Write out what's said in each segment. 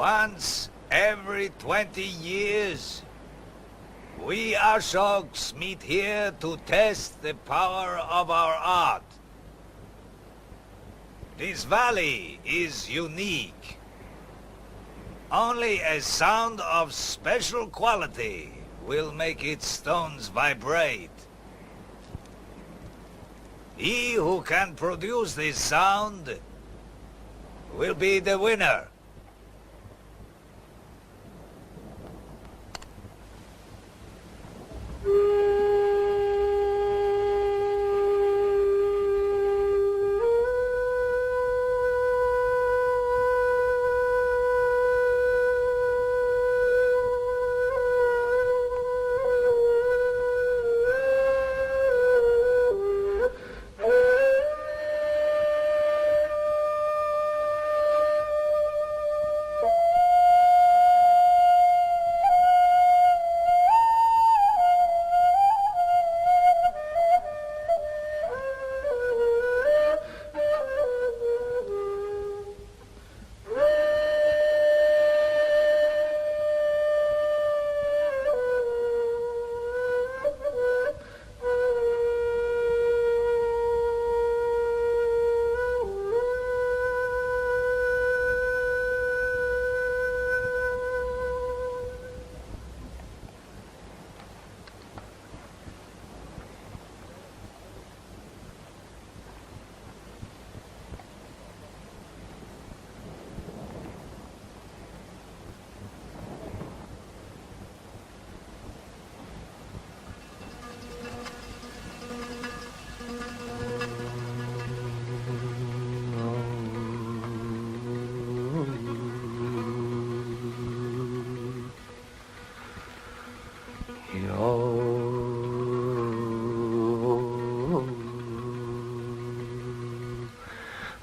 Once every 20 years, we Ashoks meet here to test the power of our art. This valley is unique. Only a sound of special quality will make its stones vibrate. He who can produce this sound will be the winner.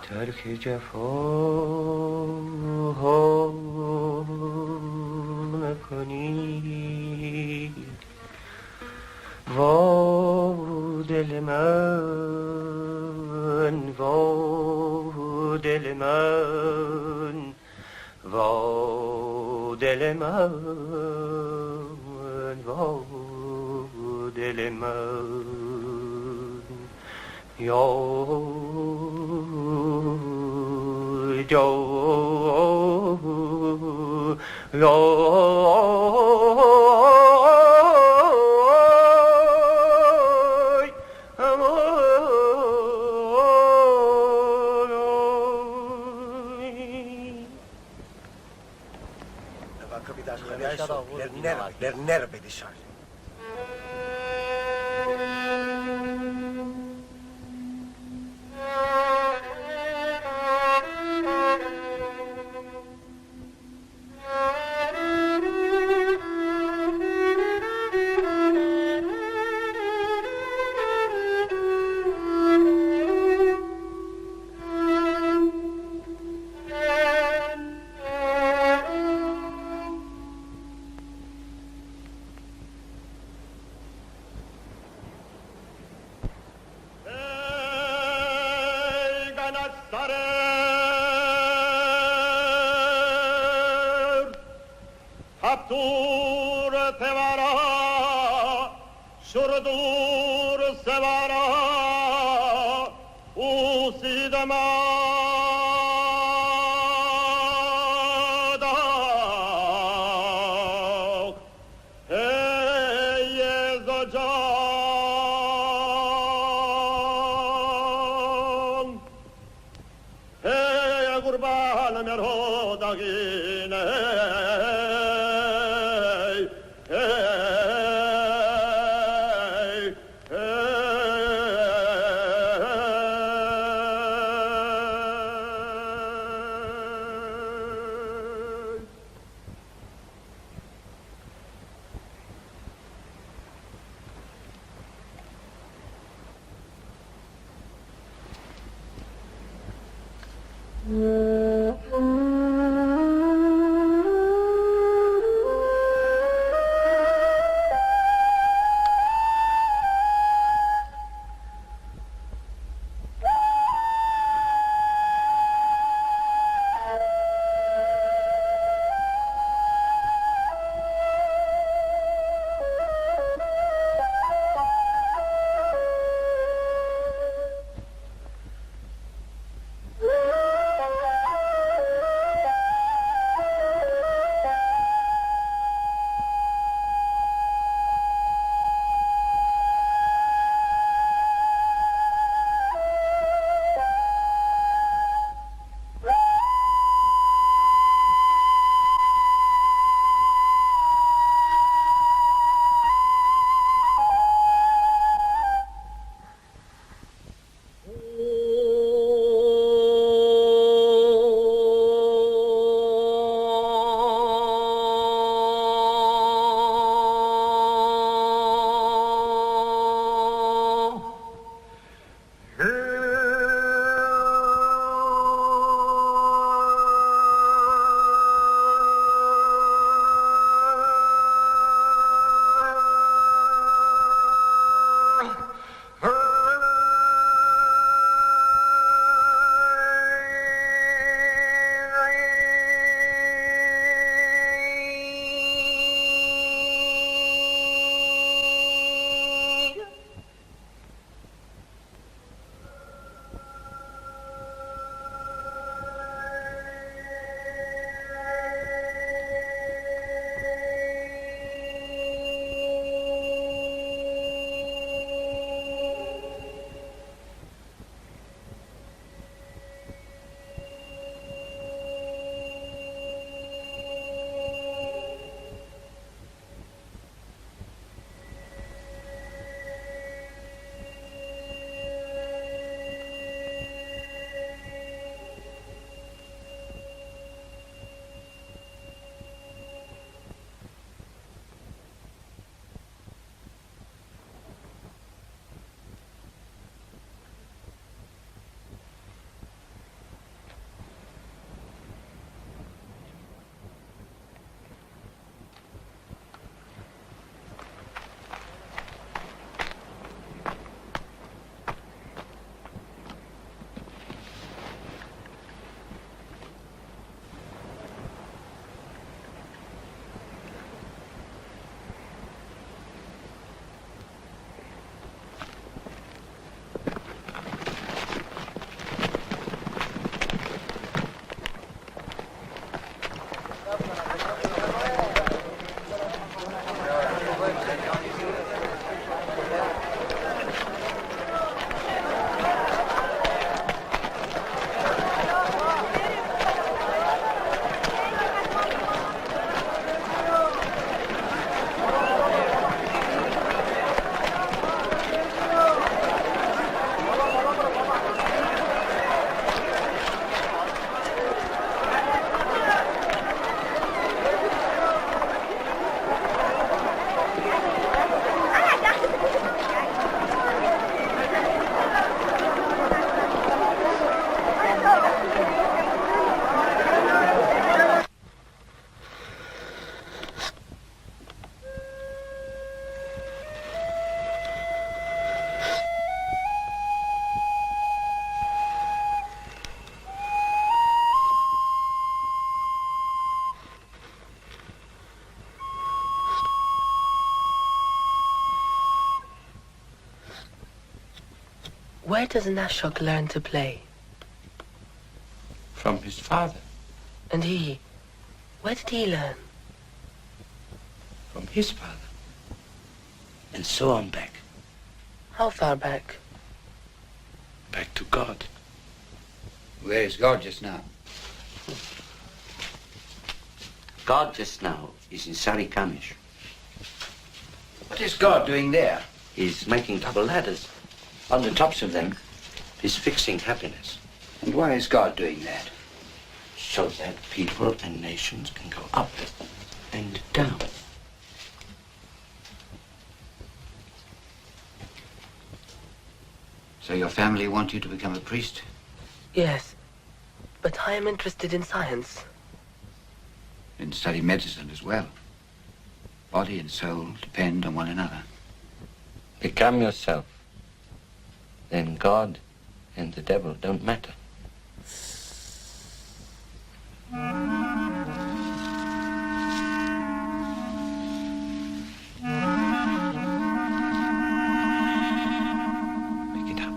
ترک جفاها نکنی وا دل من وا دل من وا دل من وا دل من یا Der nerve di sale. Where does Nashok learn to play? From his father. And he? Where did he learn? From his father. And so on back. How far back? Back to God. Where is God just now? God just now is in Sarikamish. What is God doing there? He's making double ladders. On the tops of them, he's fixing happiness. And why is God doing that? So that people and nations can go up and down. So your family want you to become a priest? Yes, but I am interested in science. And study medicine as well. Body and soul depend on one another. Become yourself. Then God and the devil don't matter. Make it up.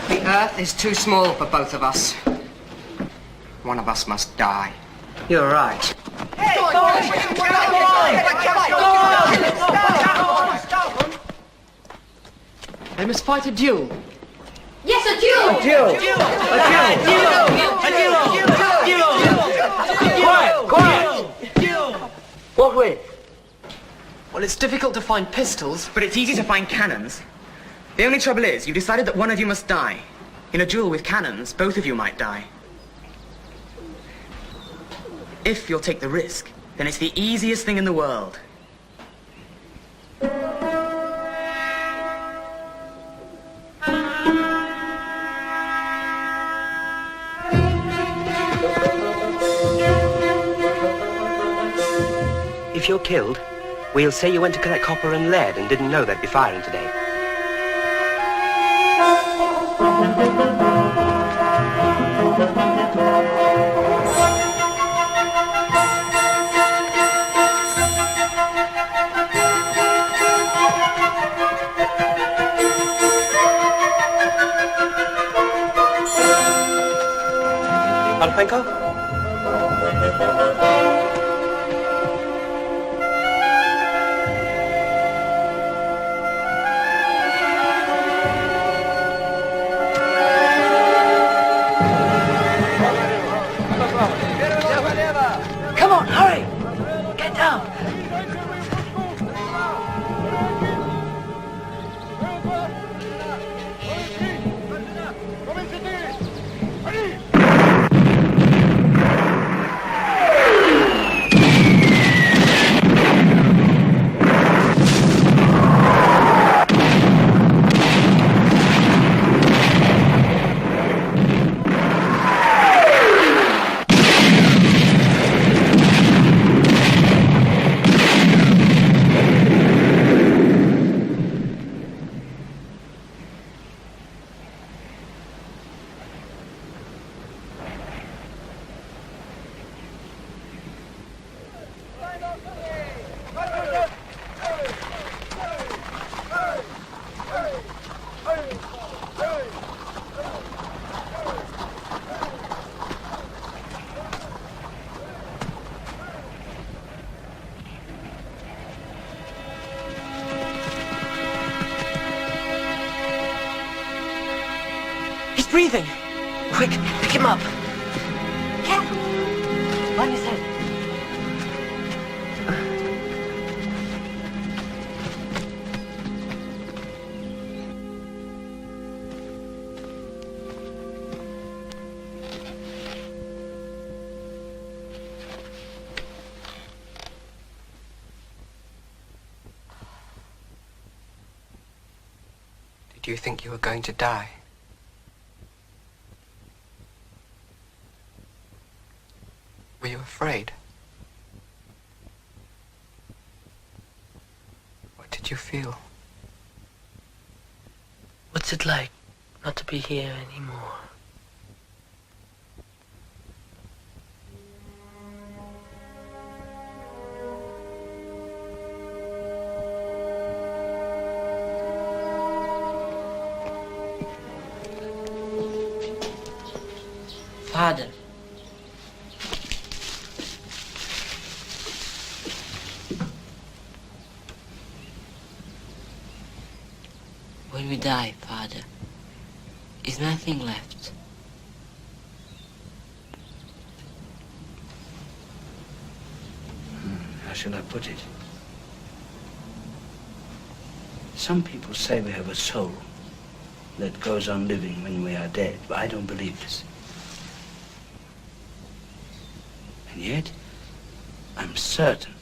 The Earth is too small for both of us. One of us must die. You're right. They must fight a duel. Yes, a duel! A duel! Quiet! Quiet! What with? Well, it's difficult to find pistols, but it's easy to find cannons. The only trouble is, you've decided that one of you must die. In a duel with cannons, both of you might die. If you'll take the risk, then it's the easiest thing in the world. If you're killed, we'll say you went to collect copper and lead and didn't know they'd be firing today. Panfenko? Come on, hurry! Get down! Breathing! Quick, pick him up! Careful! On his head. Did you think you were going to die? Were you afraid? What did you feel? What's it like not to be here anymore? Father. When we die, Father, is nothing left. How shall I put it? Some people say we have a soul that goes on living when we are dead, but I don't believe this. And yet, I'm certain,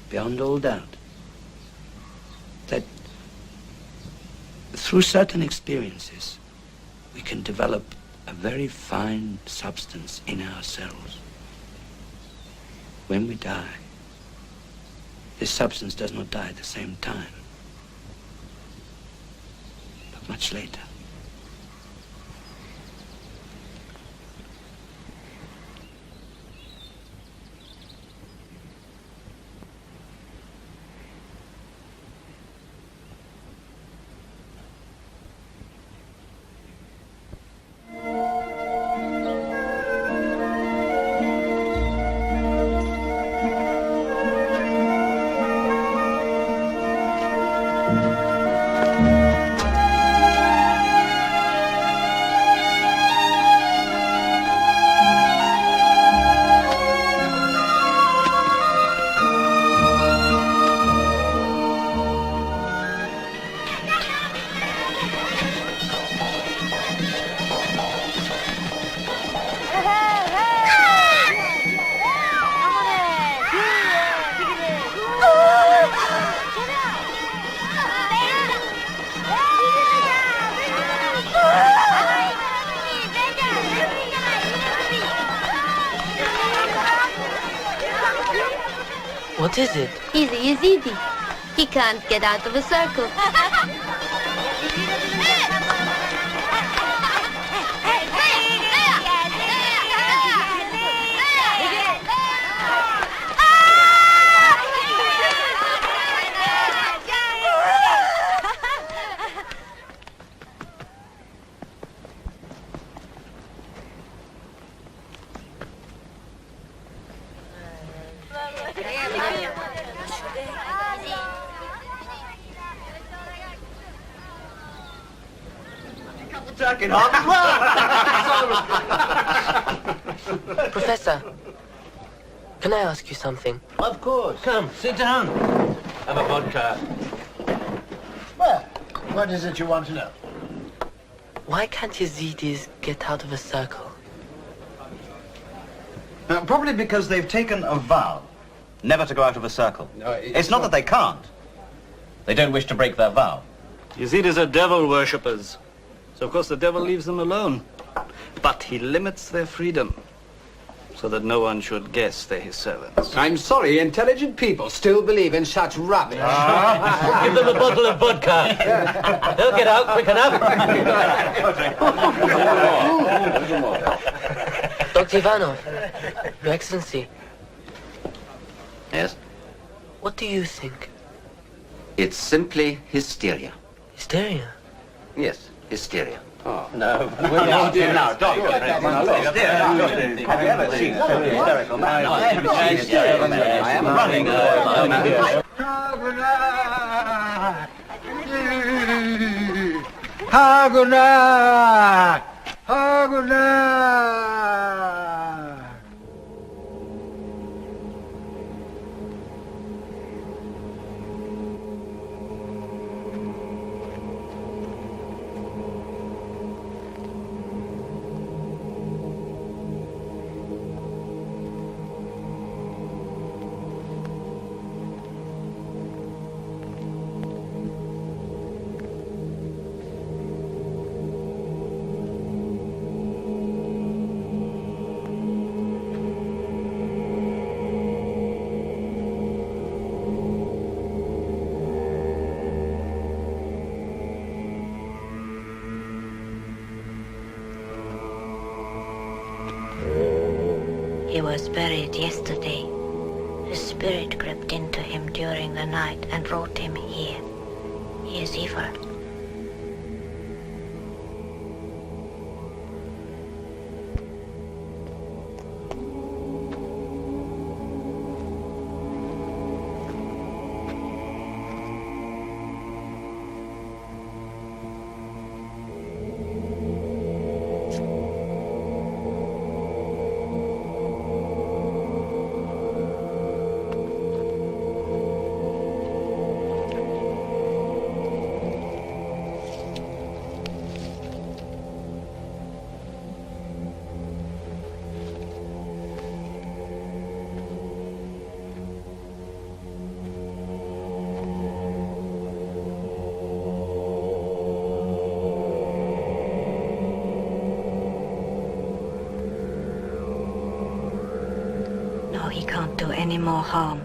beyond all doubt, that through certain experiences, we can develop a very fine substance in ourselves. When we die, this substance does not die at the same time, but much later. What is it? He's a Yazidi. He can't get out of a circle. Professor, can I ask you something? Of course. Come, sit down. Have a vodka. Well, what is it you want to know? Why can't Yazidis get out of a circle? Probably because they've taken a vow never to go out of a circle. No, it's not that they can't. They don't wish to break their vow. Yazidis are devil worshippers. So, of course, the devil leaves them alone. But he limits their freedom so that no one should guess they're his servants. I'm sorry, intelligent people still believe in such rubbish. Give them a bottle of vodka. They'll get out quick enough. Dr. Ivanov, Your Excellency, Yes? what do you think? It's simply hysteria. Hysteria? Yes, hysteria. Oh, no. Now, Doctor. Have you ever seen a hysterical man? No, I haven't seen hysterical man. I am running. Haguna! Haguna! He was buried yesterday. A spirit crept into him during the night and brought him here. He is evil. He can't do any more harm.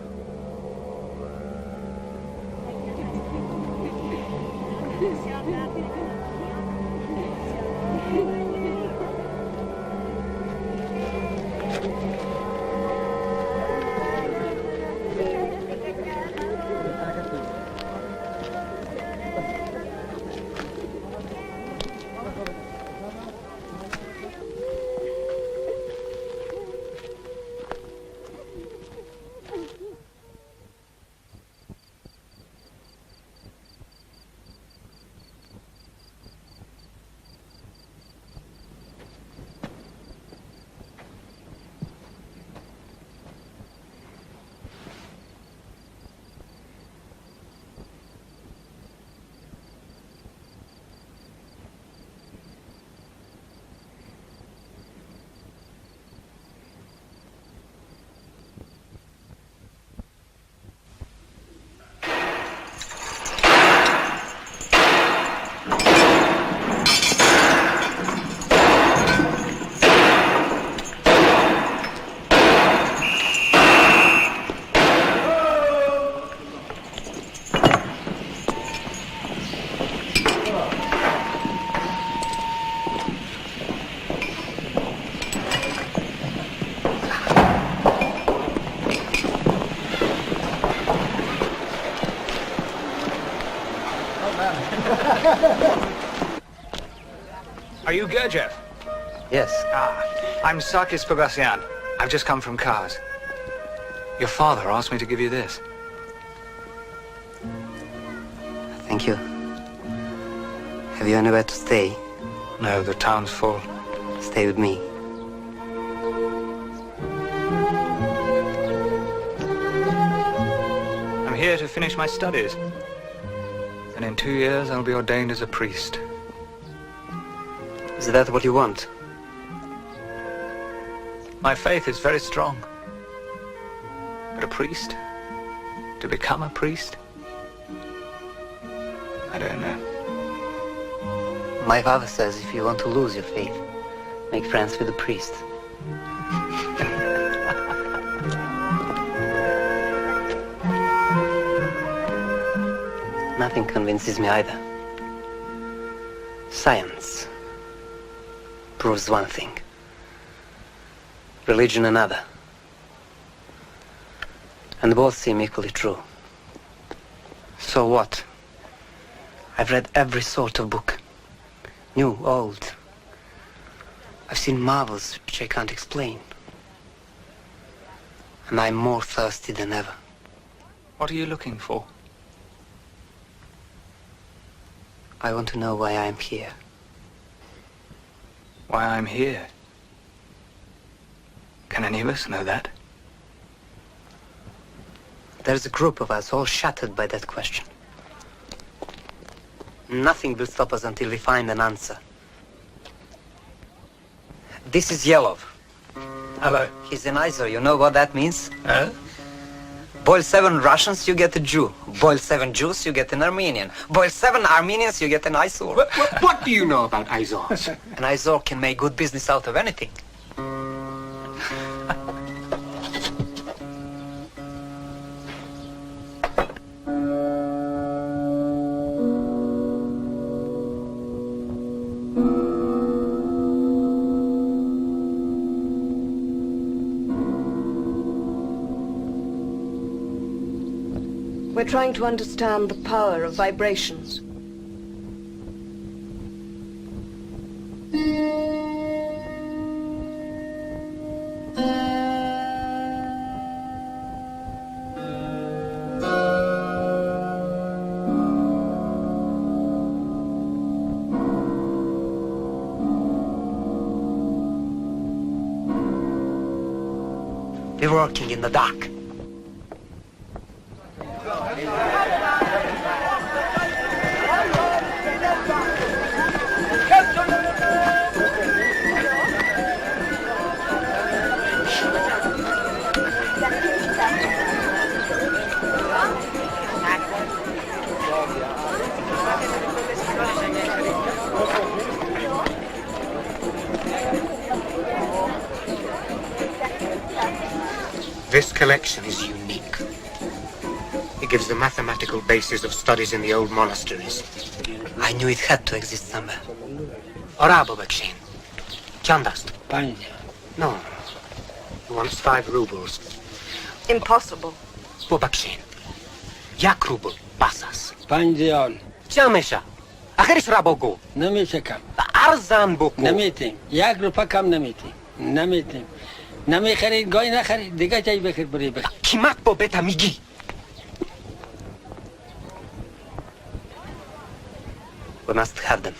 Are you Gurdjieff? Yes. I'm Sarkis Pogosyan. I've just come from Kars. Your father asked me to give you this. Thank you. Have you anywhere to stay? No, the town's full. Stay with me. I'm here to finish my studies. And in 2 years, I'll be ordained as a priest. Is that what you want? My faith is very strong. But a priest? To become a priest? I don't know. My father says if you want to lose your faith, make friends with a priest. Nothing convinces me either. Science proves one thing. Religion another. And both seem equally true. So what? I've read every sort of book. New, old. I've seen marvels which I can't explain. And I'm more thirsty than ever. What are you looking for? I want to know why I'm here. Why I'm here? Can any of us know that? There's a group of us all shattered by that question. Nothing will stop us until we find an answer. This is Yelov. Hello. He's an Izor. You know what that means? Huh? Boil 7 Russians, you get a Jew. Boil 7 Jews, you get an Armenian. Boil 7 Armenians, you get an Izor. What do you know about Izors? An Izor can make good business out of anything. We're trying to understand the power of vibrations. We're working in the dark. This collection is unique. It gives the mathematical basis of studies in the old monasteries. I knew it had to exist somewhere. Arabo Bakshin. Chandast. No. He wants 5 rubles. Impossible. Bakshin. Jak rubl pasas. Pandion. Chamesha. Akhirish rabogo. Namitekam. Arzan boku. Namitim. Jak rupa kam namitim. Namitim. نمی خرید گاهی نخرید دیگه جایی بخیر بری بخیر کیمک با بتا میگی We must have them.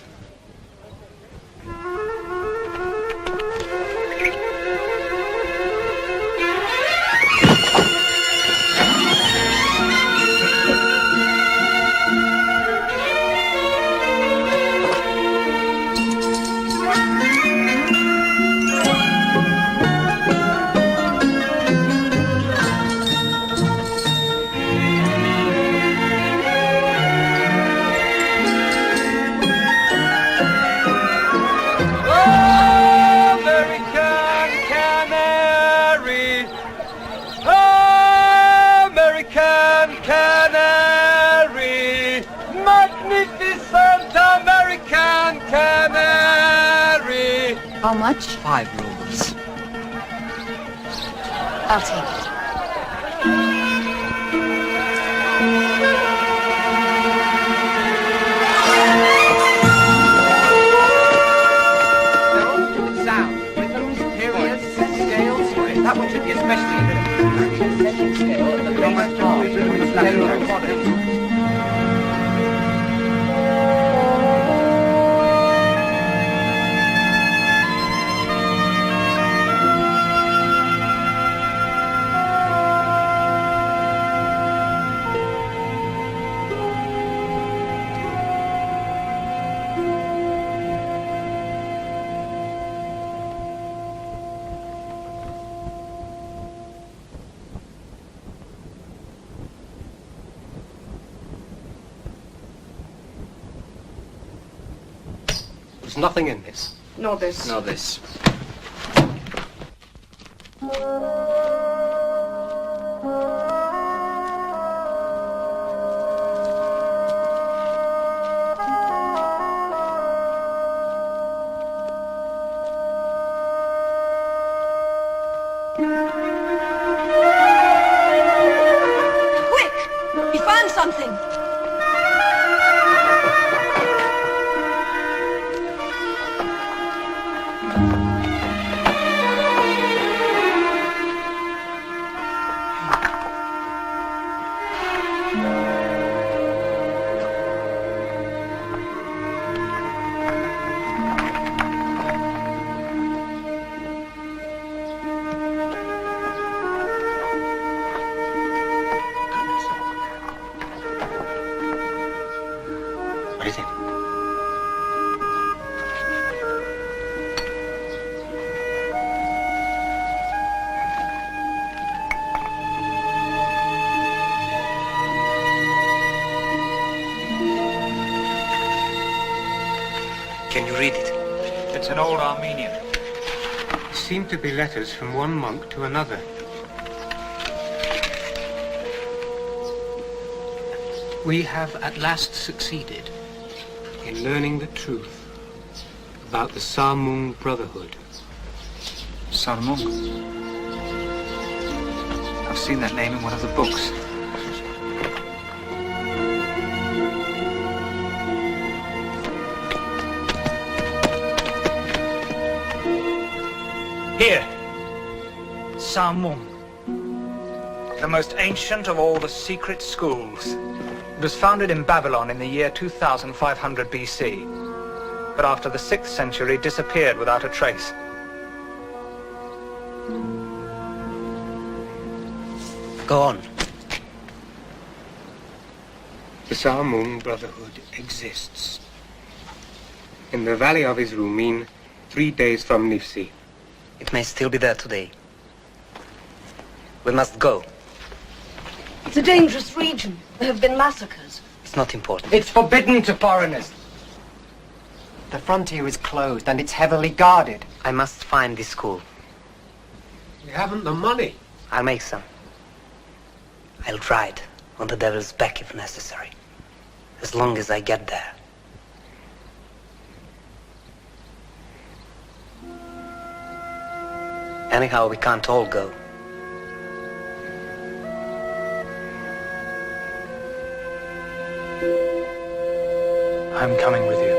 How much? 5 rubles. I'll take it. on him. There's nothing in this. Nor this. Nor this. Quick! He found something! What is it? Can you read it? It's an old Armenian. Seem to be letters from one monk to another. We have at last succeeded in learning the truth about the Samung Brotherhood. Sarmung. I've seen that name in one of the books. Here. Samung. The most ancient of all the secret schools. It was founded in Babylon in the year 2500 BC, but after the 6th century disappeared without a trace. Go on. The Samung Brotherhood exists. In the valley of Izrumin, 3 days from Nifsi. It may still be there today. We must go. It's a dangerous region. There have been massacres. It's not important. It's forbidden to foreigners. The frontier is closed and it's heavily guarded. I must find this school. We haven't the money. I'll make some. I'll ride on the devil's back if necessary. As long as I get there. Anyhow, we can't all go. I'm coming with you.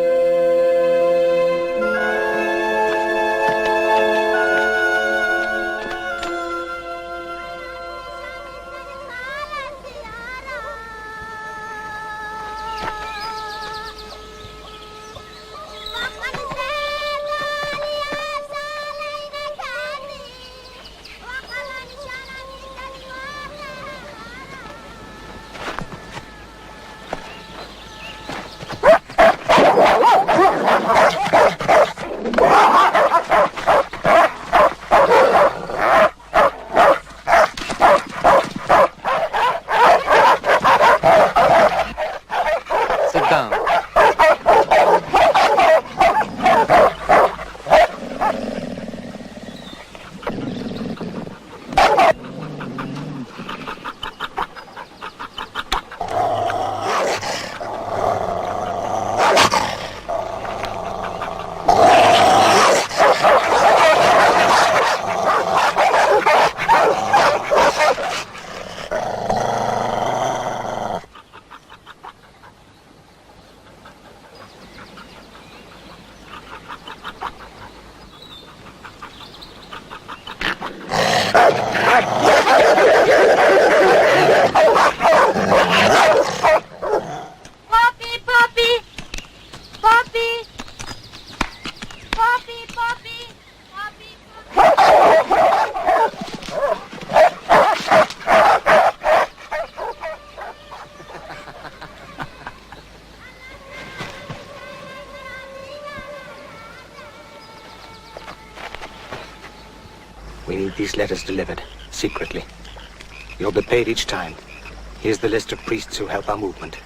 We need these letters delivered, secretly. You'll be paid each time. Here's the list of priests who help our movement.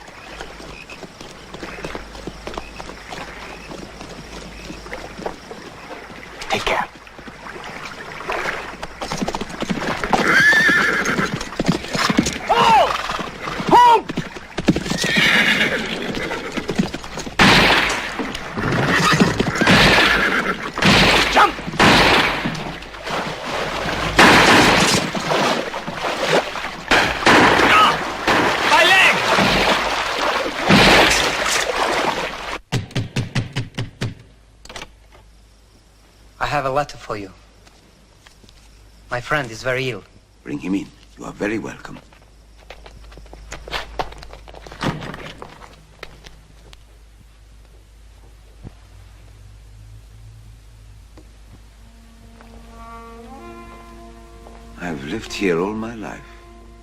Take care. I have a letter for you. My friend is very ill. Bring him in. You are very welcome. I've lived here all my life.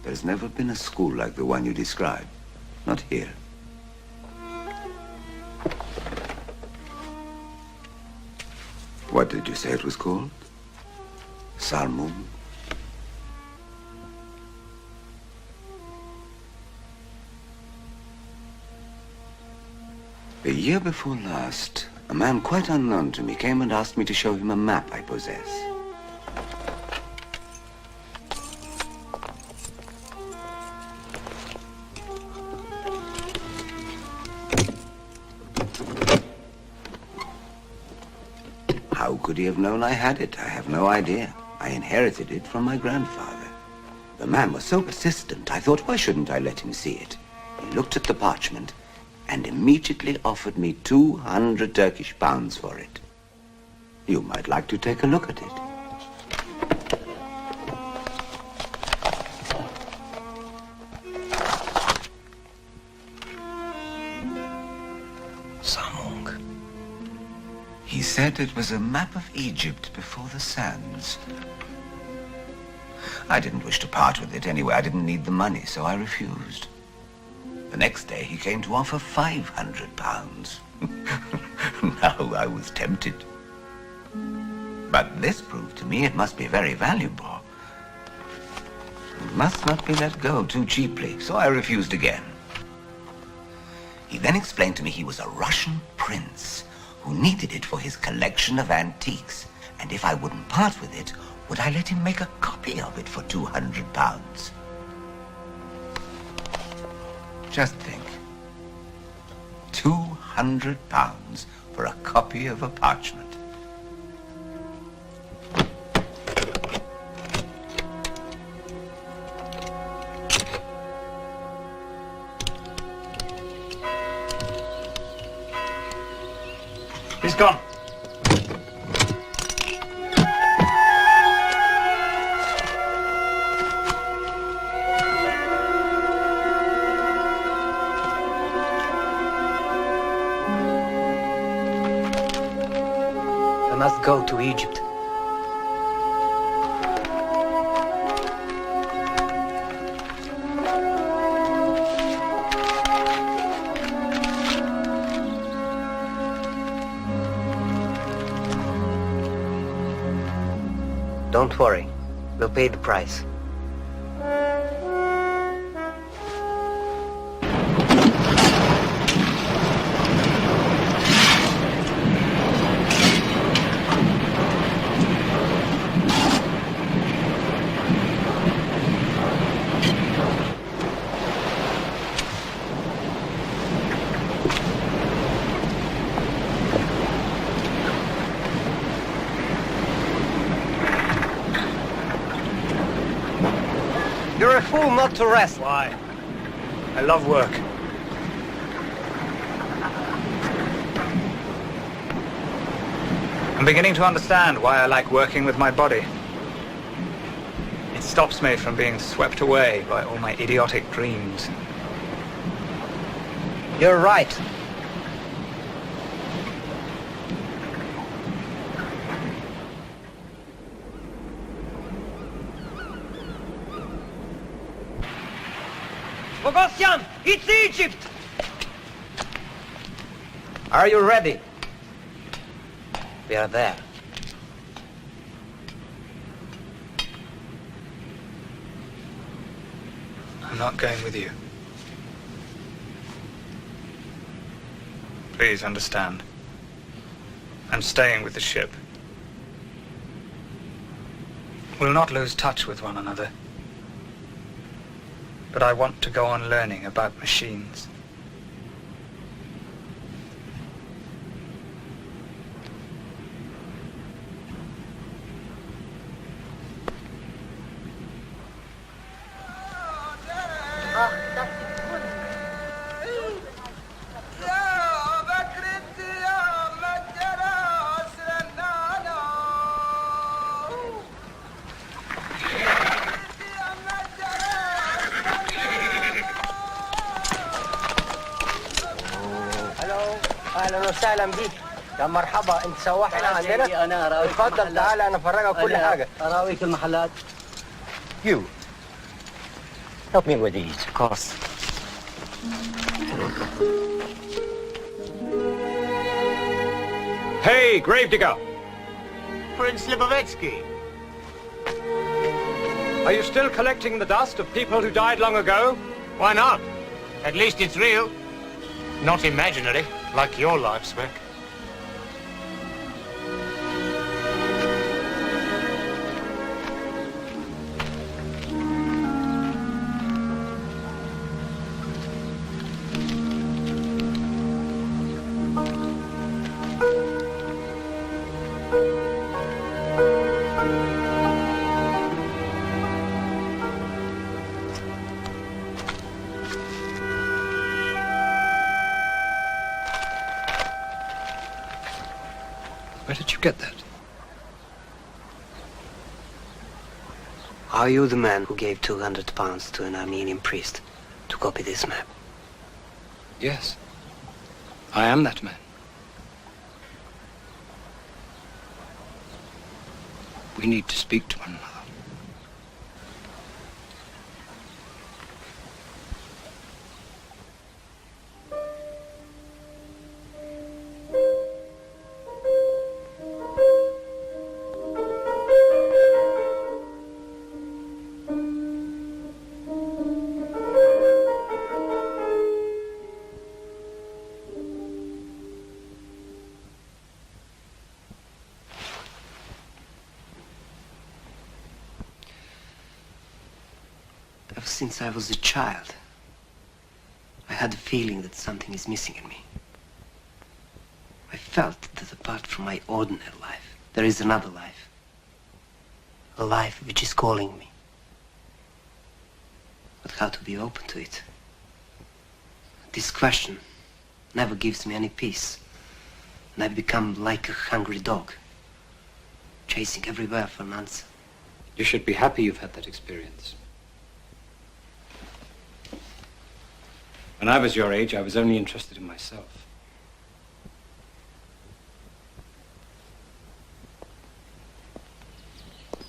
There's never been a school like the one you describe. Not here. What did you say it was called? Salmon? The year before last, a man quite unknown to me came and asked me to show him a map I possess. How could he have known I had it? I have no idea. I inherited it from my grandfather. The man was so persistent, I thought, why shouldn't I let him see it? He looked at the parchment and immediately offered me 200 Turkish pounds for it. You might like to take a look at it. He said it was a map of Egypt before the sands. I didn't wish to part with it anyway. I didn't need the money, so I refused. The next day, he came to offer 500 pounds. Now I was tempted. But this proved to me it must be very valuable. It must not be let go too cheaply, so I refused again. He then explained to me he was a Russian prince who needed it for his collection of antiques, and if I wouldn't part with it, would I let him make a copy of it for 200 pounds? Just think. 200 pounds for a copy of a parchment. He's gone. I must go to Egypt. Don't worry. We'll pay the price. You're a fool not to rest. Why? I love work. I'm beginning to understand why I like working with my body. It stops me from being swept away by all my idiotic dreams. You're right. Bogosian, it's Egypt! Are you ready? We are there. I'm not going with you. Please understand. I'm staying with the ship. We'll not lose touch with one another. But I want to go on learning about machines. اهلا وسهلا بيك يا مرحبا انت سواح هنا عندنا انا اراويك اتفضل تعال انا افرجك كل حاجه اراويك المحلات You help me with these of course Hey, gravedigger! Prince Lipovetsky. Are you still collecting the dust of people who died long ago? Why not? At least it's real. Not imaginary, like your life's work. Where did you get that? Are you the man who gave 200 pounds to an Armenian priest to copy this map? Yes. I am that man. We need to speak to one another. Ever since I was a child, I had the feeling that something is missing in me. I felt that apart from my ordinary life, there is another life. A life which is calling me. But how to be open to it? This question never gives me any peace. And I've become like a hungry dog, chasing everywhere for an answer. You should be happy you've had that experience. When I was your age, I was only interested in myself.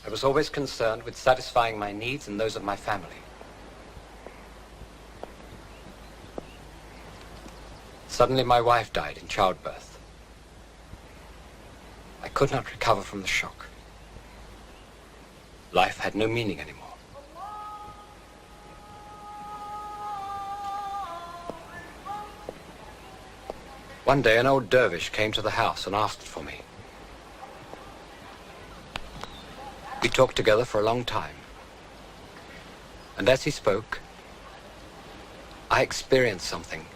I was always concerned with satisfying my needs and those of my family. Suddenly, my wife died in childbirth. I could not recover from the shock. Life had no meaning anymore. One day, an old dervish came to the house and asked for me. We talked together for a long time. And as he spoke, I experienced something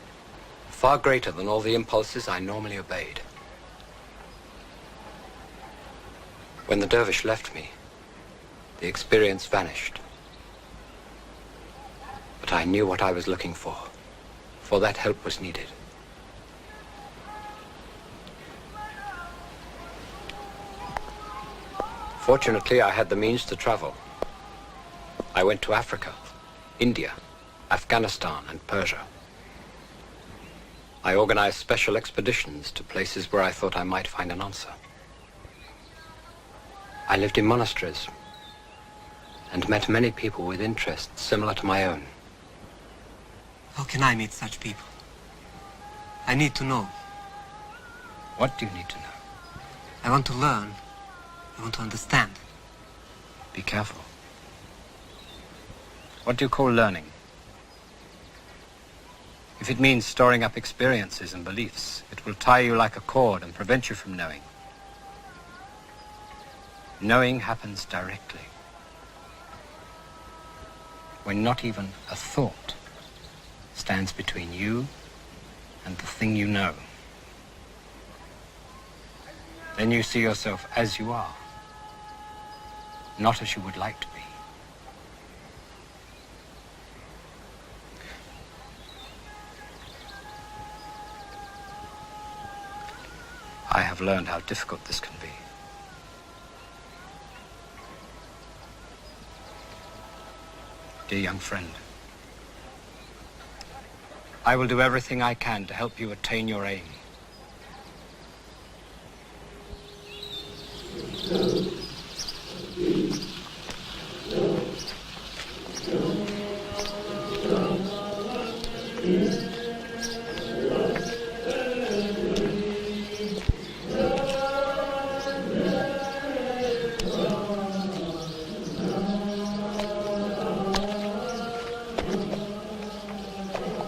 far greater than all the impulses I normally obeyed. When the dervish left me, the experience vanished. But I knew what I was looking for that help was needed. Fortunately, I had the means to travel. I went to Africa, India, Afghanistan, and Persia. I organized special expeditions to places where I thought I might find an answer. I lived in monasteries and met many people with interests similar to my own. How can I meet such people? I need to know. What do you need to know? I want to learn. I want to understand. Be careful. What do you call learning? If it means storing up experiences and beliefs, it will tie you like a cord and prevent you from knowing. Knowing happens directly, when not even a thought stands between you and the thing you know. Then you see yourself as you are, not as you would like to be. I have learned how difficult this can be. Dear young friend, I will do everything I can to help you attain your aim.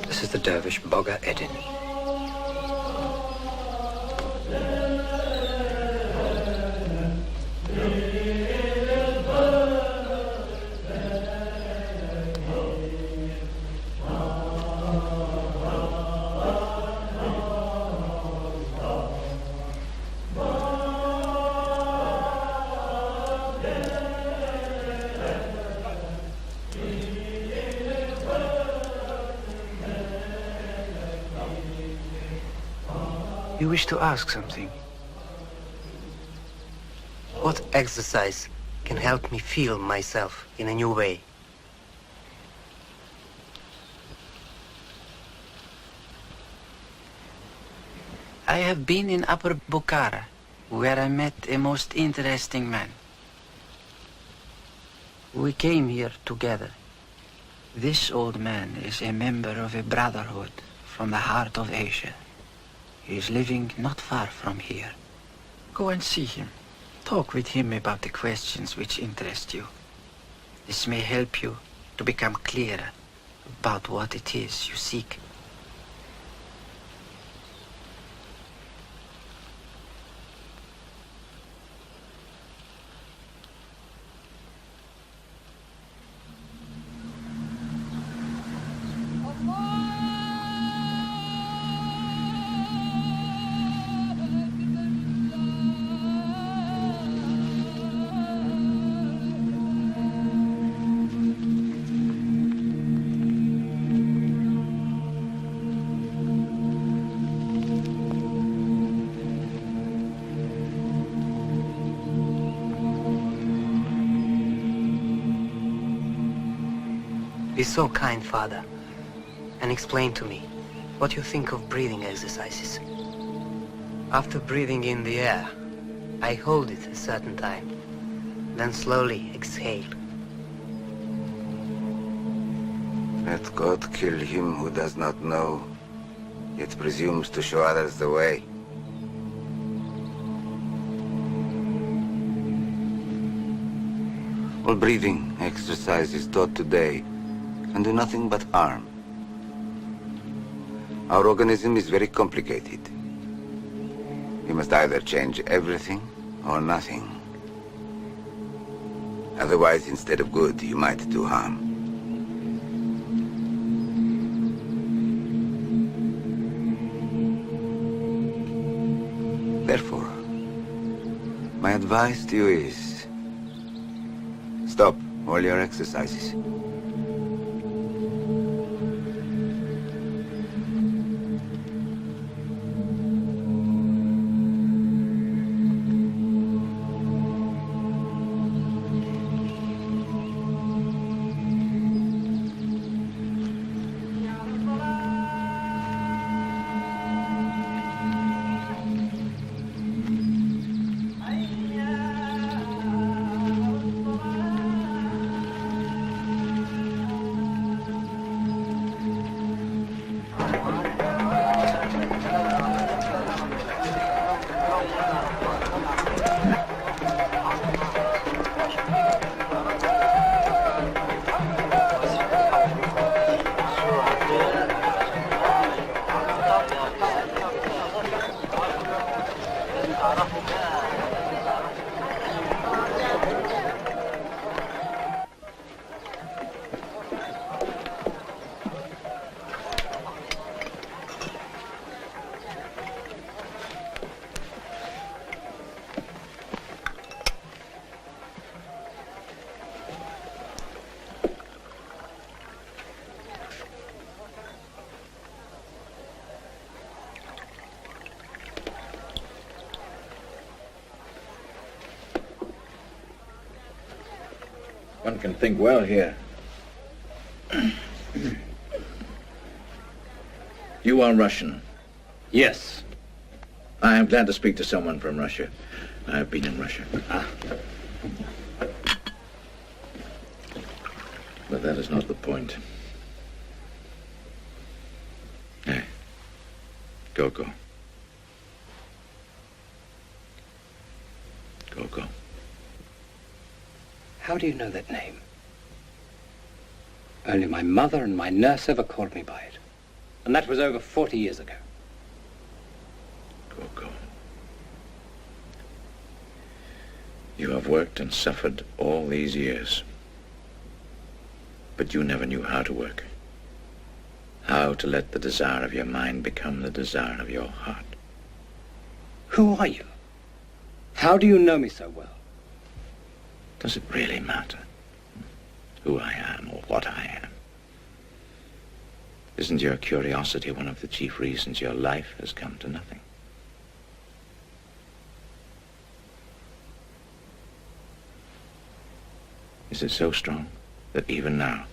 This is the dervish Boga Eddin. You wish to ask something? What exercise can help me feel myself in a new way? I have been in Upper Bukhara, where I met a most interesting man. We came here together. This old man is a member of a brotherhood from the heart of Asia. He is living not far from here. Go and see him. Talk with him about the questions which interest you. This may help you to become clearer about what it is you seek. Be so kind, Father, and explain to me what you think of breathing exercises. After breathing in the air, I hold it a certain time, then slowly exhale. Let God kill him who does not know, yet presumes to show others the way. All breathing exercises taught today can do nothing but harm. Our organism is very complicated. You must either change everything or nothing. Otherwise, instead of good, you might do harm. Therefore, my advice to you is stop all your exercises. One can think well here. You are Russian? Yes. I am glad to speak to someone from Russia. I have been in Russia. Ah. But that is not the point. Hey, Go-Go. Go-Go. How do you know that name? Only my mother and my nurse ever called me by it. And that was over 40 years ago. Go-Go. You have worked and suffered all these years. But you never knew how to work. How to let the desire of your mind become the desire of your heart. Who are you? How do you know me so well? Does it really matter who I am or what I am? Isn't your curiosity one of the chief reasons your life has come to nothing? Is it so strong that even now,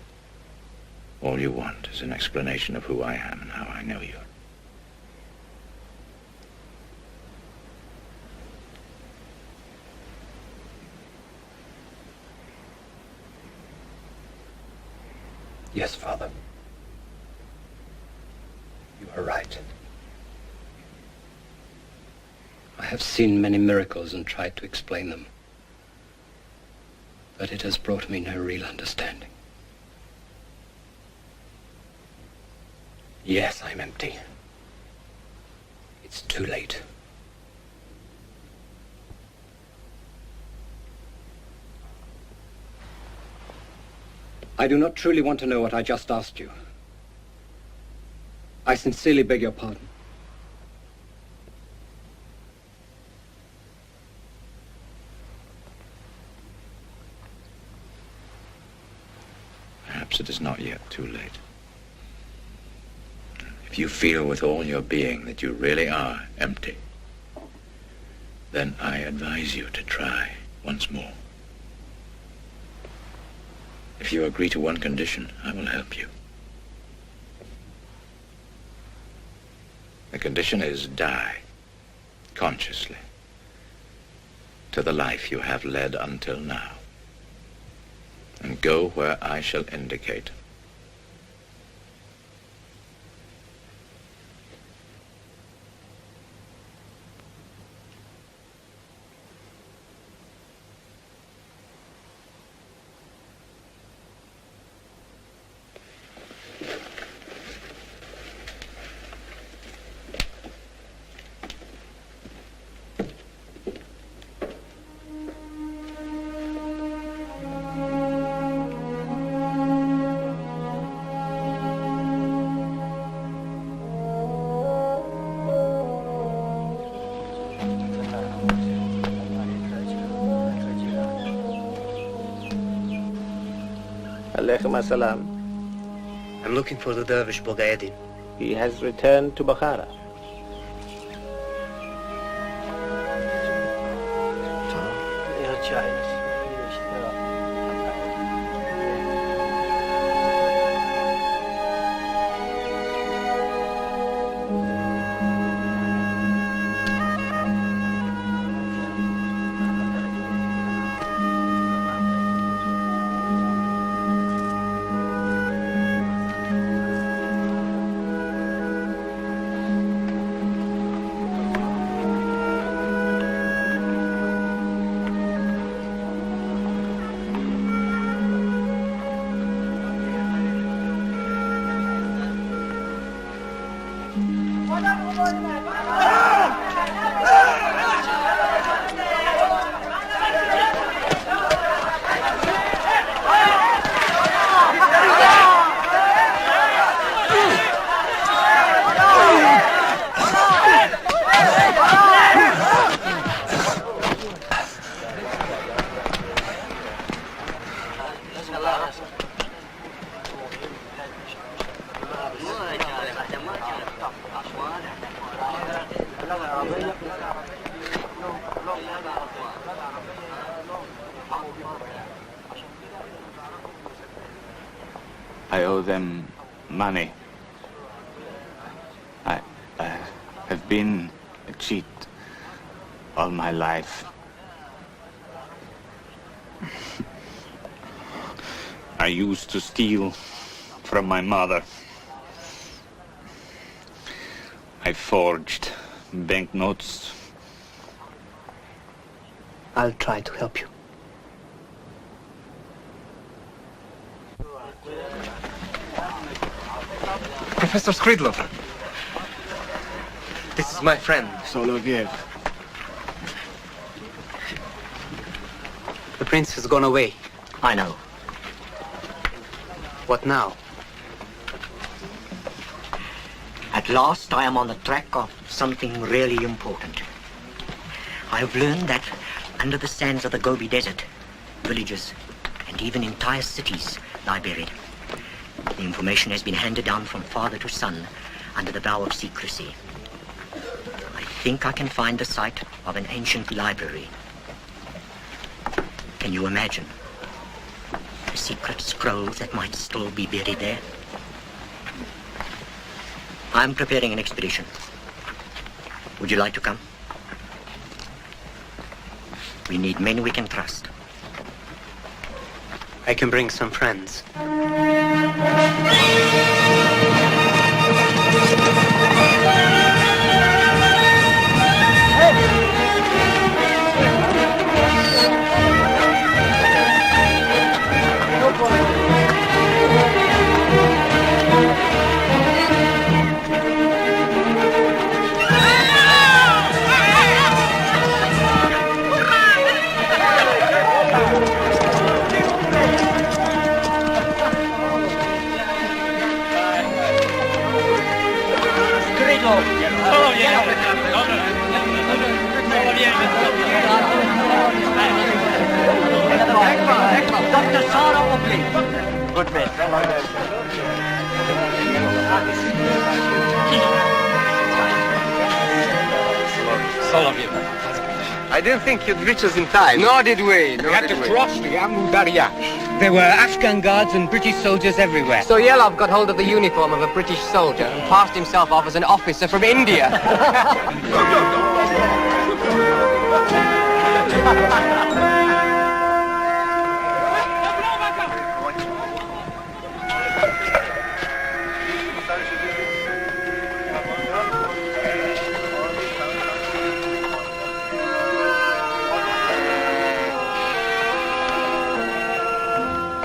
all you want is an explanation of who I am and how I know you? Yes, Father. You are right. I have seen many miracles and tried to explain them. But it has brought me no real understanding. Yes, I'm empty. It's too late. I do not truly want to know what I just asked you. I sincerely beg your pardon. Perhaps it is not yet too late. If you feel with all your being that you really are empty, then I advise you to try once more. If you agree to one condition, I will help you. The condition is die, consciously, to the life you have led until now, and go where I shall indicate. I'm looking for the dervish Bogaeddin. He has returned to Bukhara. owe them money. I have been a cheat all my life. I used to steal from my mother. I forged banknotes. I'll try to help you. Professor Skridlov. This is my friend. Soloviev. The prince has gone away. I know. What now? At last, I am on the track of something really important. I have learned that under the sands of the Gobi Desert, villages and even entire cities lie buried. The information has been handed down from father to son under the vow of secrecy. I think I can find the site of an ancient library. Can you imagine the secret scrolls that might still be buried there? I'm preparing an expedition. Would you like to come? We need men we can trust. I can bring some friends. I didn't think you'd reach us in time. Nor did we. We had to cross the Ammu Darya. There were Afghan guards and British soldiers everywhere. So Yelov got hold of the uniform of a British soldier and passed himself off as an officer from India.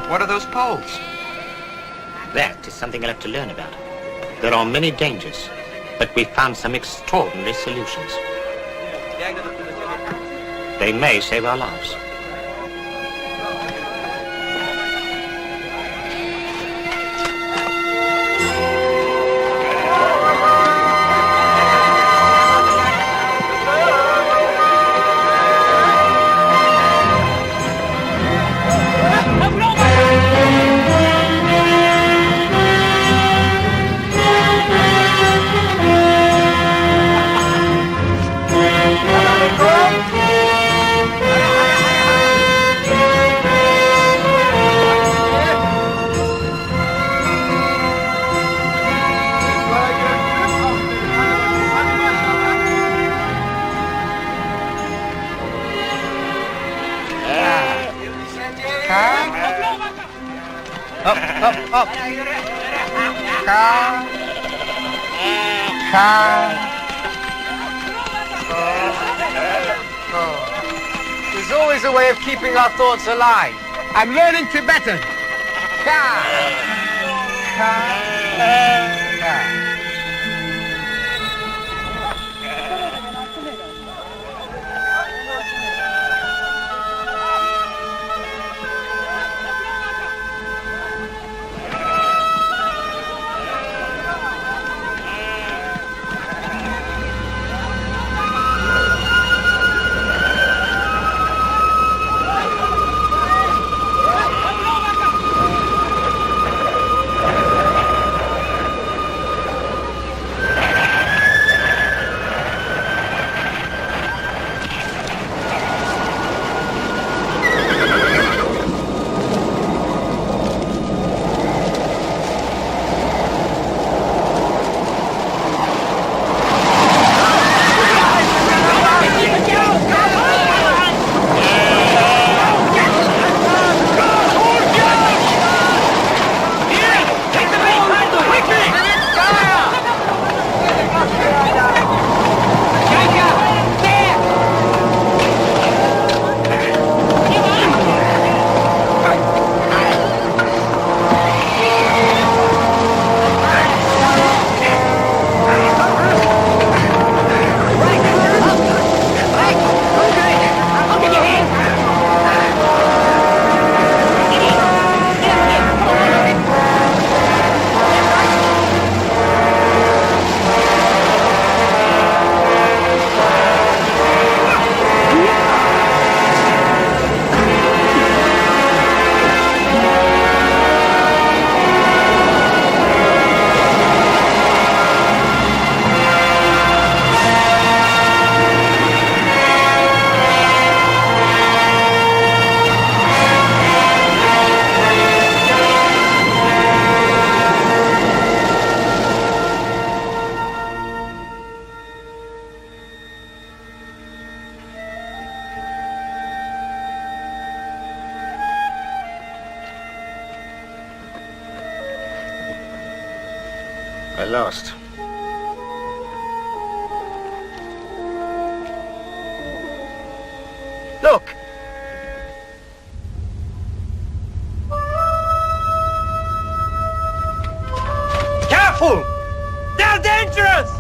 What are those poles? That is something I'll have to learn about. There are many dangers, but we found some extraordinary solutions. They may save our lives. Up. Ka. There's always a way of keeping our thoughts alive. I'm learning Tibetan. Ka. lost. Look! Careful! They're dangerous!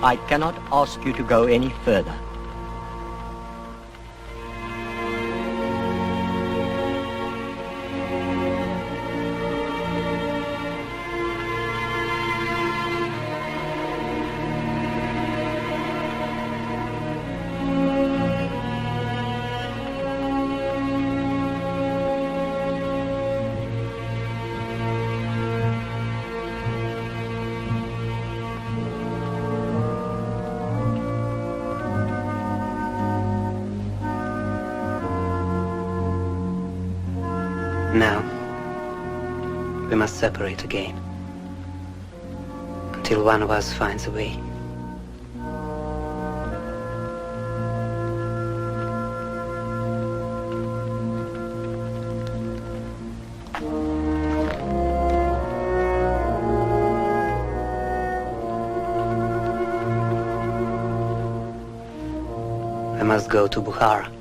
I cannot ask you to go any further. Now, we must separate again, until one of us finds a way. I must go to Bukhara.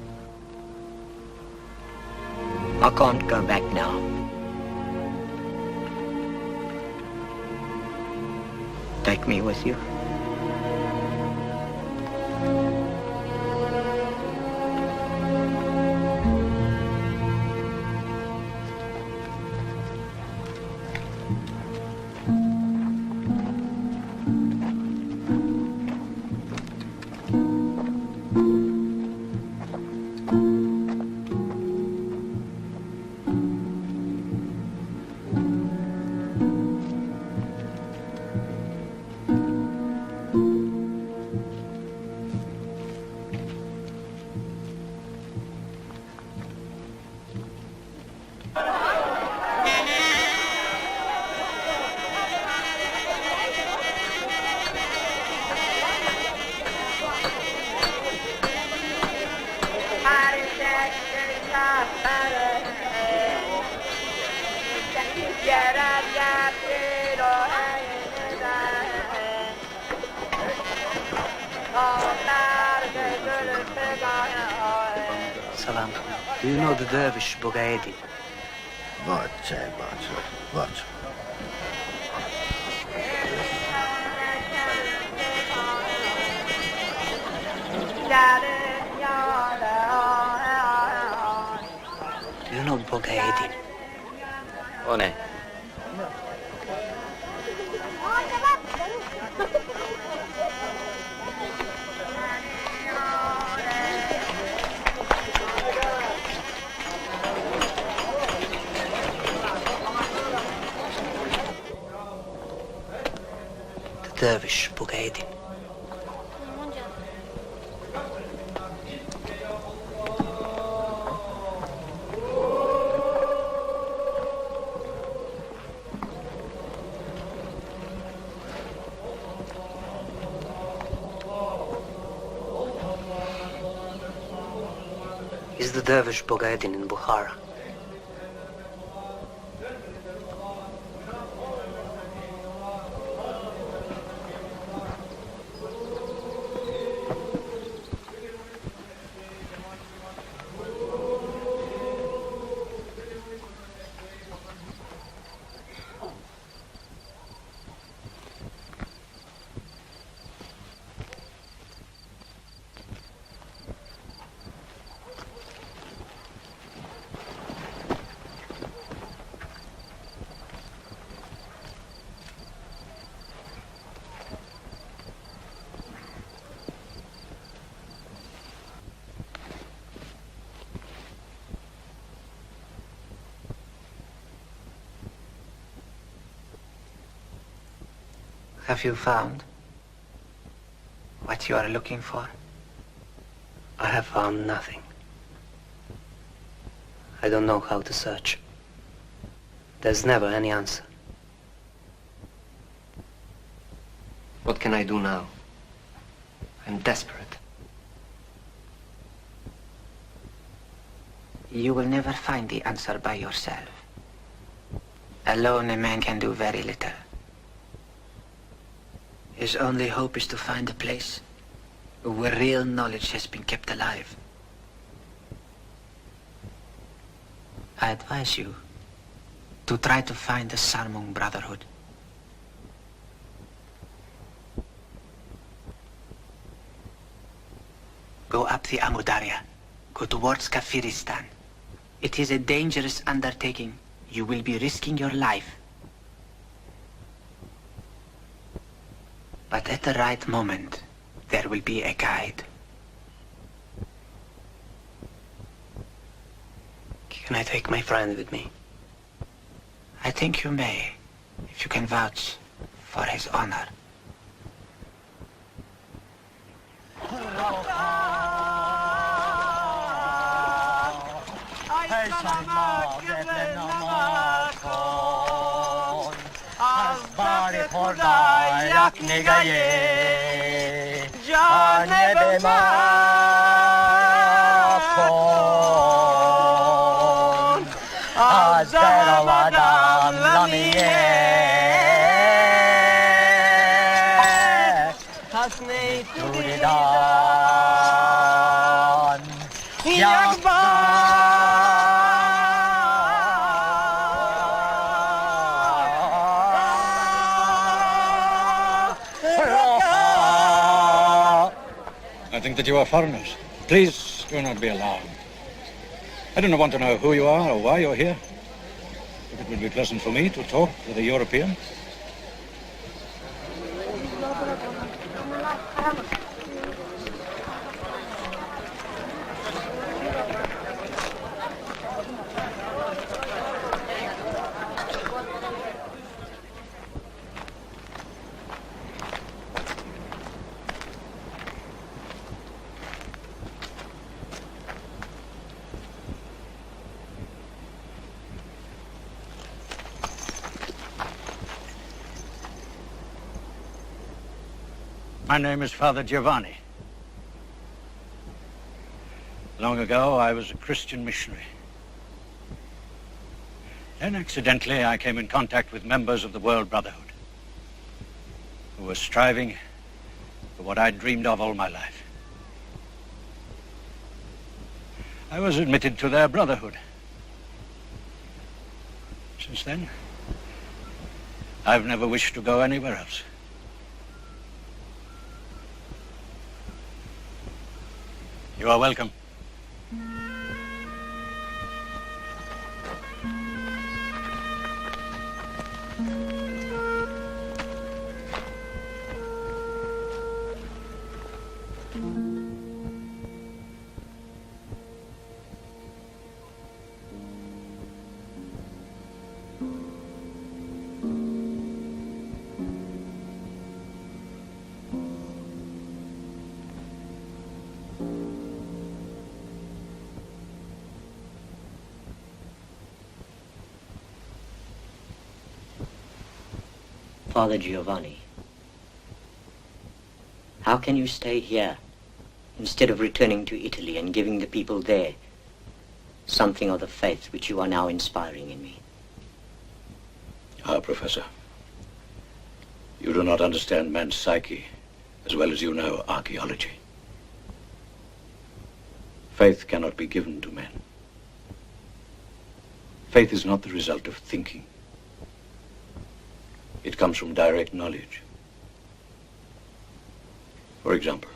I can't go back now. Take me with you. Salam. Do you know the dervish Bogaedi? What? What? Do you know Bogaedi? O ne? Dervish Bogaedi. is the dervish Bogaeddin in Bukhara. Have you found what you are looking for? I have found nothing. I don't know how to search. There's never any answer. What can I do now? I'm desperate. You will never find the answer by yourself. Alone, a man can do very little. His only hope is to find a place where real knowledge has been kept alive. I advise you to try to find the Sarmung Brotherhood. Go up the Amudarya. Go towards Kafiristan. It is a dangerous undertaking. You will be risking your life. But at the right moment, there will be a guide. Can I take my friend with me? I think you may, if you can vouch for his honor. Yak negaye Janebe mafon Azerawadam lamiye Hasne turidan Yakba I think that you are foreigners. Please do not be alarmed. I do not want to know who you are or why you're here. If it would be pleasant for me to talk with a European. My name is Father Giovanni. Long ago, I was a Christian missionary. Then, accidentally, I came in contact with members of the World Brotherhood who were striving for what I'd dreamed of all my life. I was admitted to their brotherhood. Since then, I've never wished to go anywhere else. You are welcome. Father Giovanni, how can you stay here instead of returning to Italy and giving the people there something of the faith which you are now inspiring in me. Ah, Professor, you do not understand man's psyche as well as you know archaeology. Faith cannot be given to men. Faith is not the result of thinking. It comes from direct knowledge. For example,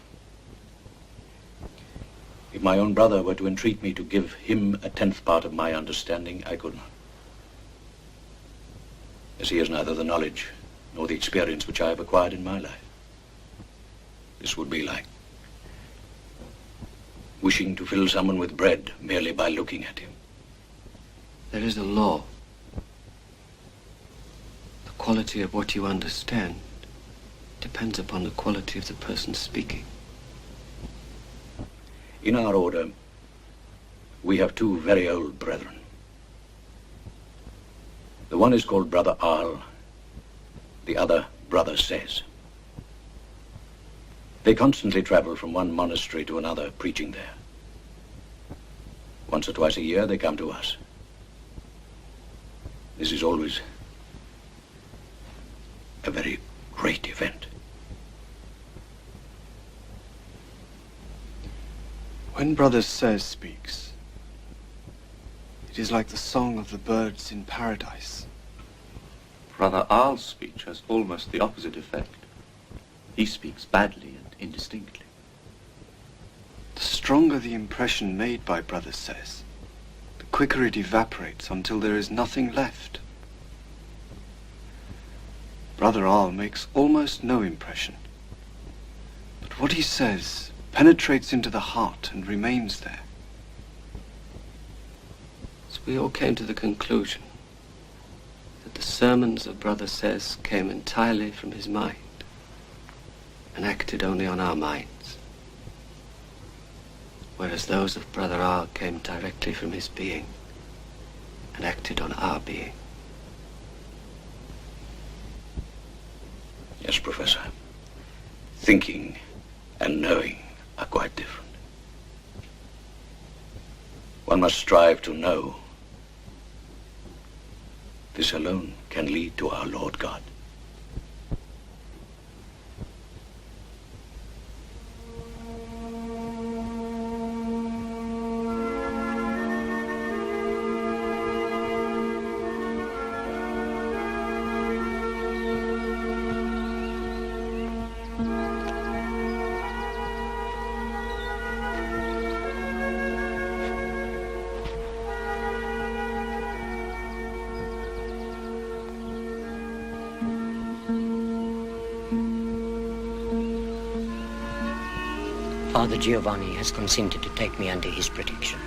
if my own brother were to entreat me to give him a 10th part of my understanding, I could not. As he has neither the knowledge nor the experience which I have acquired in my life. This would be like wishing to fill someone with bread merely by looking at him. There is a law. The quality of what you understand depends upon the quality of the person speaking. In our order, we have two very old brethren. The one is called Brother Arl, the other Brother Says. They constantly travel from one monastery to another, preaching there. Once or twice a year, they come to us. This is always a very great event. When Brother Says speaks, it is like the song of the birds in paradise. Brother Arl's speech has almost the opposite effect. He speaks badly and indistinctly. The stronger the impression made by Brother Says, the quicker it evaporates until there is nothing left. Brother Arl makes almost no impression, but what he says penetrates into the heart and remains there. So we all came to the conclusion that the sermons of Brother Says came entirely from his mind and acted only on our minds, whereas those of Brother Arl came directly from his being and acted on our being. Yes, Professor. Thinking and knowing are quite different. One must strive to know. This alone can lead to our Lord God. Father Giovanni has consented to take me under his protection.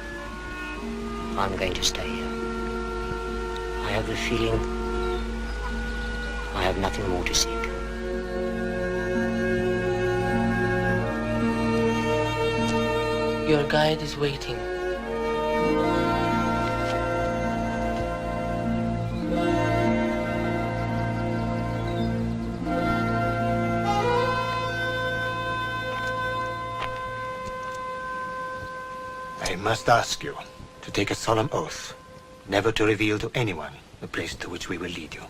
I'm going to stay here. I have the feeling I have nothing more to seek. Your guide is waiting. I must ask you to take a solemn oath, never to reveal to anyone the place to which we will lead you.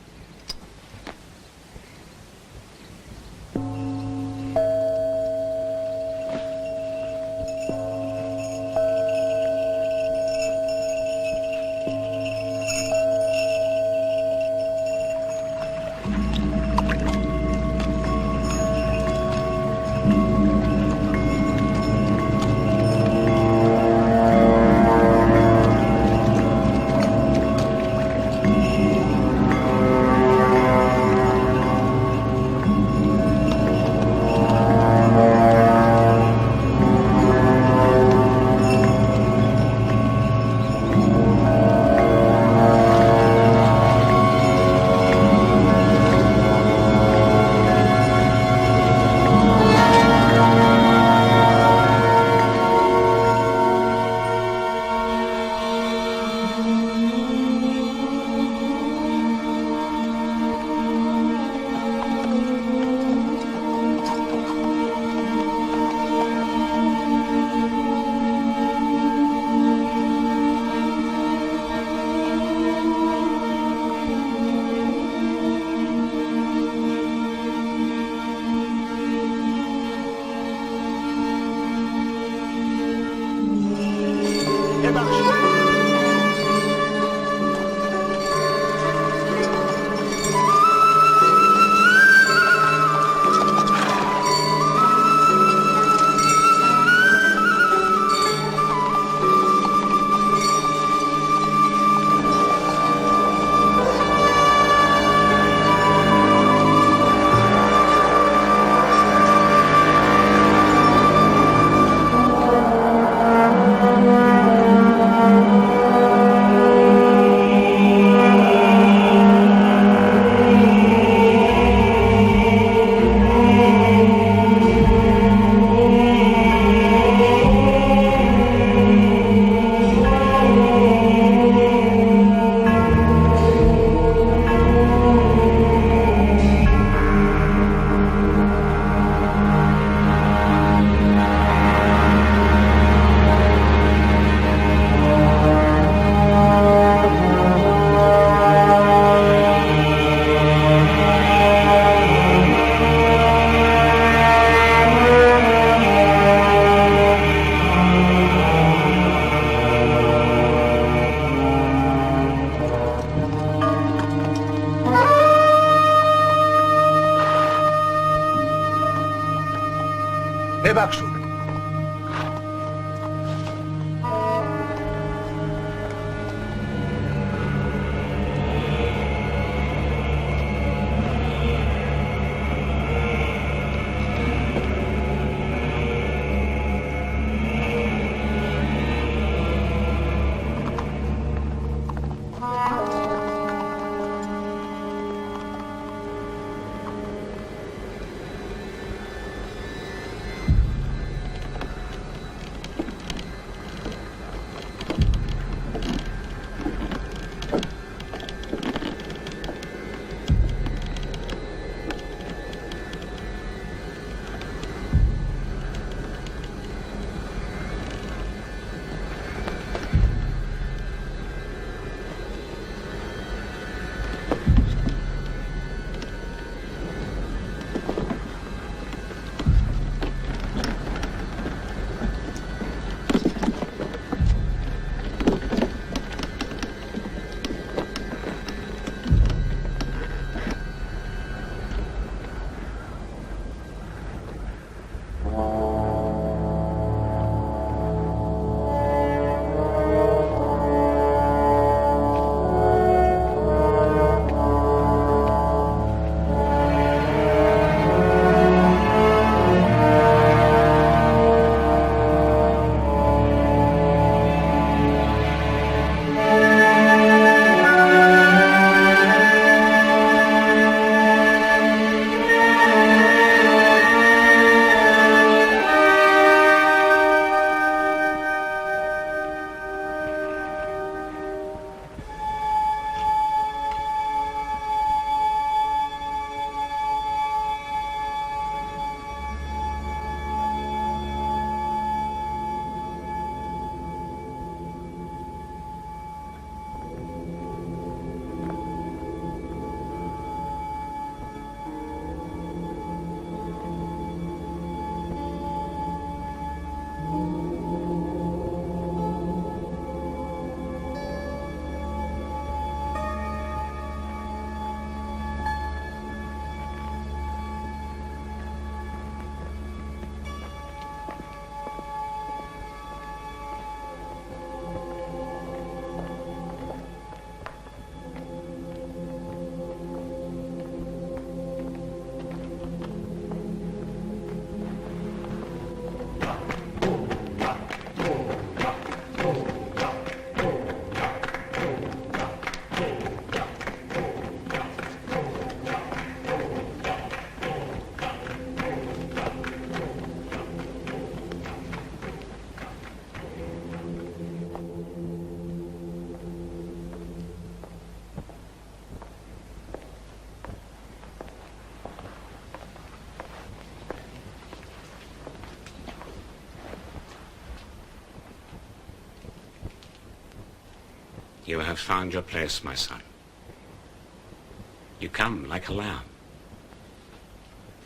Ite baksu. You have found your place, my son. You come like a lamb.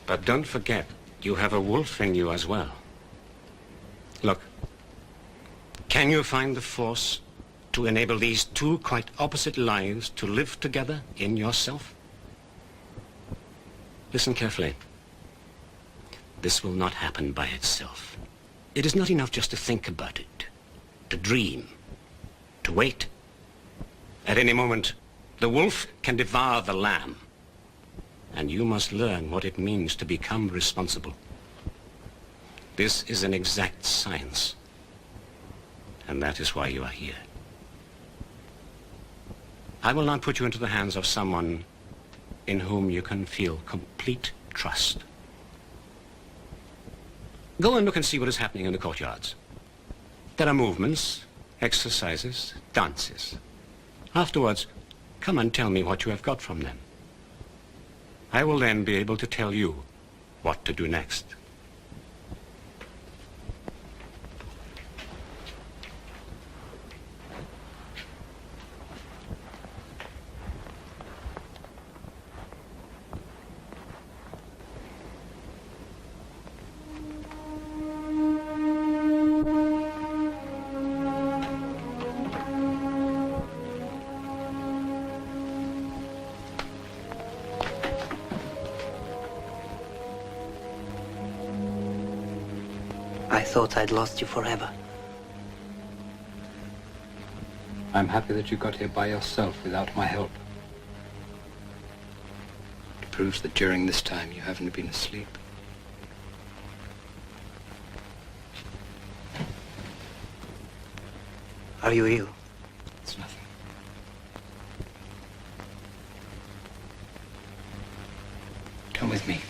But don't forget, you have a wolf in you as well. Look, can you find the force to enable these two quite opposite lives to live together in yourself? Listen carefully. This will not happen by itself. It is not enough just to think about it, to dream, to wait. At any moment, the wolf can devour the lamb, and you must learn what it means to become responsible. This is an exact science, and that is why you are here. I will not put you into the hands of someone in whom you can feel complete trust. Go and look and see what is happening in the courtyards. There are movements, exercises, dances. Afterwards, come and tell me what you have got from them. I will then be able to tell you what to do next. I thought I'd lost you forever. I'm happy that you got here by yourself without my help. It proves that during this time you haven't been asleep. Are you ill? It's nothing. Come with me.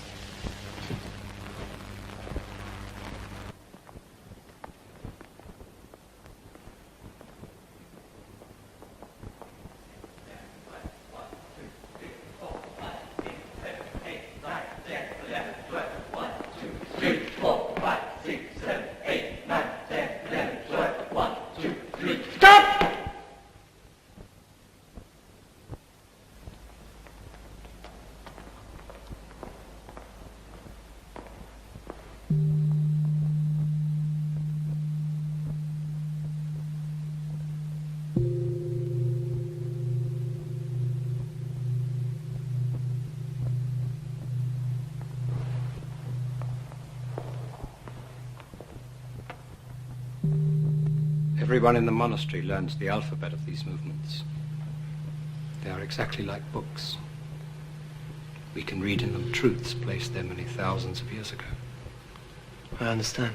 Everyone in the monastery learns the alphabet of these movements. They are exactly like books. We can read in them truths placed there many thousands of years ago. I understand.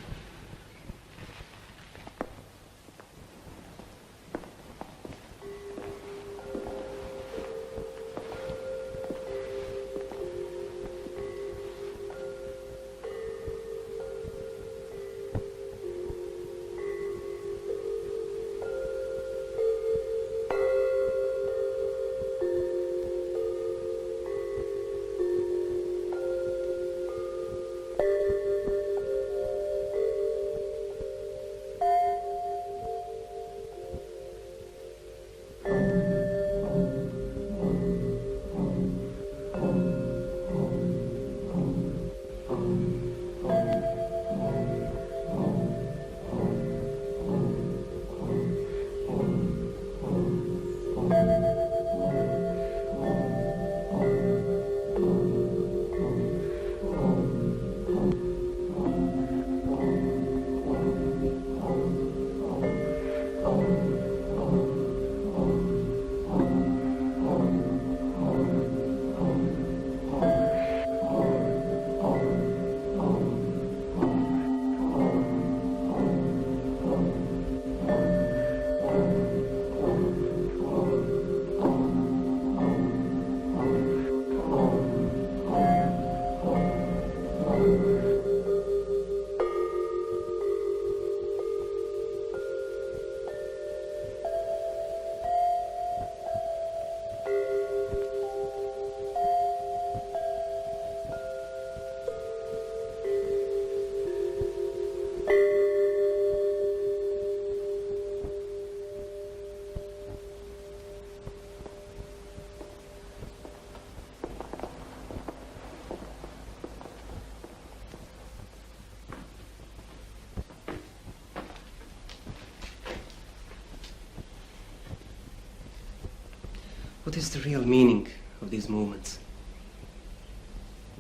What is the real meaning of these movements?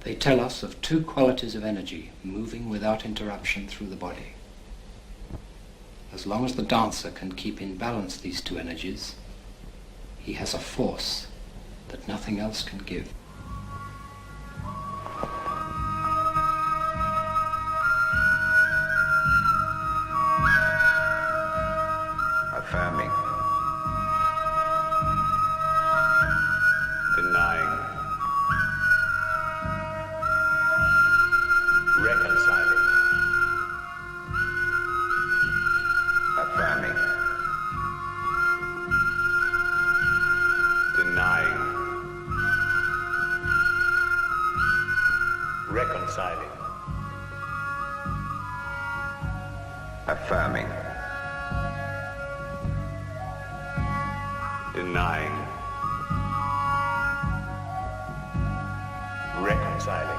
They tell us of two qualities of energy moving without interruption through the body. As long as the dancer can keep in balance these two energies, he has a force that nothing else can give. Affirming. Denying. Reconciling. Affirming. Denying. Reconciling. Affirming. Denying. Reconciling.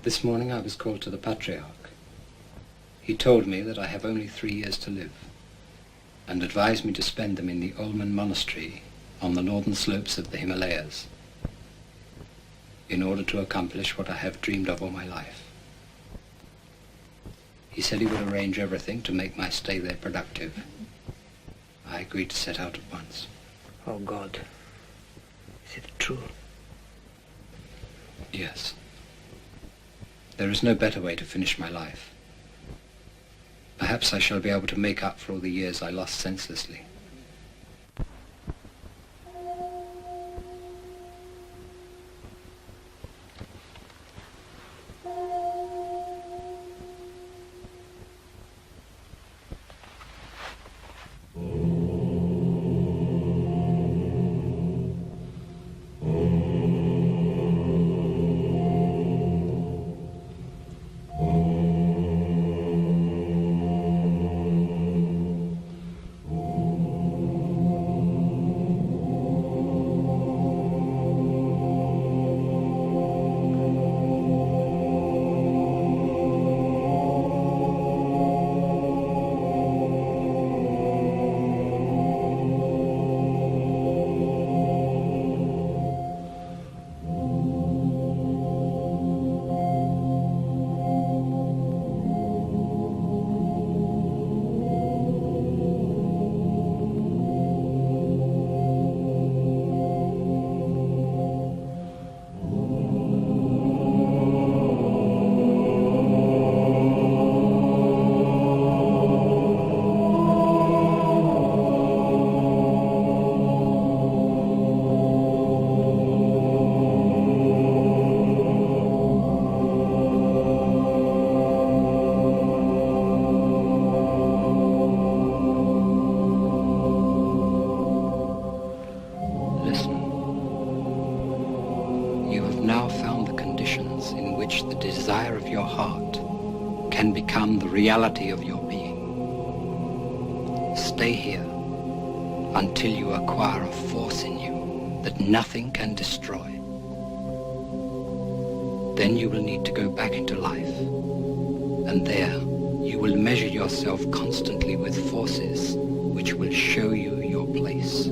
This morning I was called to the Patriarch. He told me that I have only 3 years to live, and advised me to spend them in the Olman Monastery on the northern slopes of the Himalayas, in order to accomplish what I have dreamed of all my life. He said he would arrange everything to make my stay there productive. I agreed to set out at once. Oh God, is it true? Yes. There is no better way to finish my life. Perhaps I shall be able to make up for all the years I lost senselessly. Reality of your being. Stay here until you acquire a force in you that nothing can destroy. Then you will need to go back into life, and there you will measure yourself constantly with forces which will show you your place.